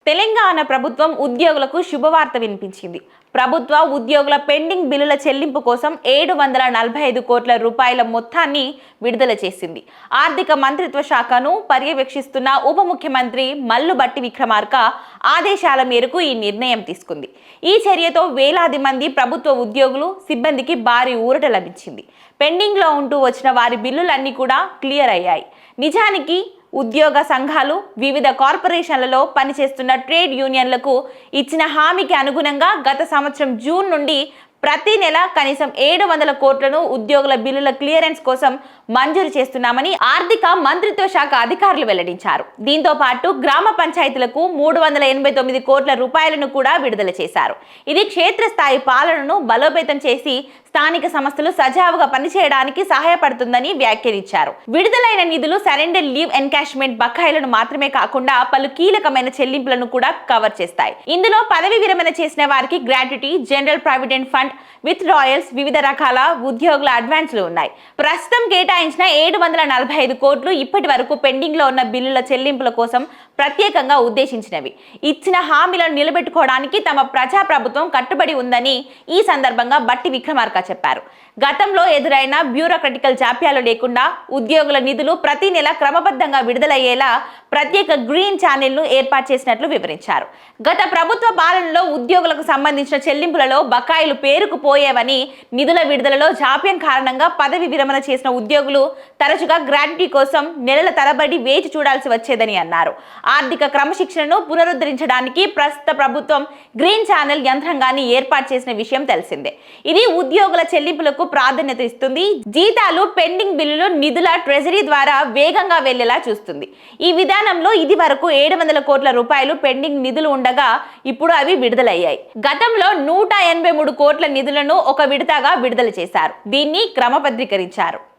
తెలంగాణ ప్రభుత్వం ఉద్యోగులకు శుభవార్త వినిపించింది. ప్రభుత్వ ఉద్యోగుల పెండింగ్ బిల్లుల చెల్లింపు కోసం 745 కోట్ల రూపాయల మొత్తాన్ని విడుదల చేసింది. ఆర్థిక మంత్రిత్వ శాఖను పర్యవేక్షిస్తున్న ఉప ముఖ్యమంత్రి మల్లు భట్టి విక్రమార్క ఆదేశాల మేరకు ఈ నిర్ణయం తీసుకుంది. ఈ చర్యతో వేలాది మంది ప్రభుత్వ ఉద్యోగులు, సిబ్బందికి భారీ ఊరట లభించింది. పెండింగ్ లో ఉంటూ వచ్చిన వారి బిల్లులన్నీ కూడా క్లియర్ అయ్యాయి. నిజానికి ఉద్యోగ సంఘాలు, వివిధ కార్పొరేషన్లలో పనిచేస్తున్న ట్రేడ్ యూనియన్లకు ఇచ్చిన హామీకి అనుగుణంగా గత సంవత్సరం జూన్ నుండి ప్రతి నెల కనీసం 700 కోట్లను ఉద్యోగుల బిల్లుల క్లియరెన్స్ కోసం మంజూరు చేస్తున్నామని ఆర్థిక మంత్రిత్వ శాఖ అధికారులు వెల్లడించారు. దీంతో పాటు గ్రామ పంచాయతీలకు 389 కోట్ల రూపాయలను కూడా విడుదల చేశారు. ఇది క్షేత్రస్థాయి పాలనను బలోపేతం చేసి స్థానిక సంస్థలు సజావుగా పనిచేయడానికి సహాయపడుతుందని వ్యాఖ్యానించారు. విడుదలైన నిధులు సరెండర్ లీవ్ ఎన్కాష్మెంట్ బకాయిలను మాత్రమే కాకుండా పలు కీలకమైన చెల్లింపులను కూడా కవర్ చేస్తాయి. ఇందులో పదవి విరమణ చేసిన వారికి gratuity, general provident fund, with Royals, వివిధ రకాల ఉద్యోగుల అడ్వాన్స్లు ఉన్నాయి. ప్రస్తుతం కేటాయించిన 745 కోట్లు ఇప్పటి వరకు పెండింగ్ లో ఉన్న బిల్లుల చెల్లింపుల కోసం ప్రత్యేకంగా ఉద్దేశించినవి. ఇచ్చిన హామీలను నిలబెట్టుకోవడానికి తమ ప్రజా ప్రభుత్వం కట్టుబడి ఉందని ఈ సందర్భంగా భట్టి విక్రమార్క చెప్పారు. గతంలో ఎదురైన బ్యూరోక్రటికల్ జాప్యాలు లేకుండా ఉద్యోగుల నిధులు ప్రతి నెల క్రమబద్ధంగా విడుదలయ్యేలా ప్రత్యేక గ్రీన్ ఛానెల్ ను ఏర్పాటు చేసినట్లు వివరించారు. గత ప్రభుత్వ పాలనలో ఉద్యోగులకు సంబంధించిన చెల్లింపులలో బకాయిలు పేరుకుపోయేవని, నిధుల విడుదలలో జాప్యం కారణంగా పదవి విరమణ చేసిన ఉద్యోగులు తరచుగా గ్రాట్యుటీ కోసం నెలల తరబడి వేచి చూడాల్సి వచ్చేదని అన్నారు. ఆర్థిక క్రమశిక్షణను పునరుద్ధరించడానికి ప్రస్తుత ప్రభుత్వం గ్రీన్ ఛానెల్ యంత్రాంగాన్ని ఏర్పాటు చేసిన విషయం తెలిసిందే. ఇది ఉద్యోగుల చెల్లింపులకు ప్రాధాన్యత ఇస్తుంది. జీతాలు, పెండింగ్ బిల్లులు, నిధుల ట్రెజరీ ద్వారా వేగంగా వెళ్లేలా చూస్తుంది. ఈ విధానంలో ఇది వరకు 700 కోట్ల రూపాయలు పెండింగ్ నిధులు ఉండగా ఇప్పుడు అవి విడుదలయ్యాయి. గతంలో 183 కోట్ల నిధులను ఒక విడతగా విడుదల చేశారు. దీన్ని క్రమబద్ధీకరించారు.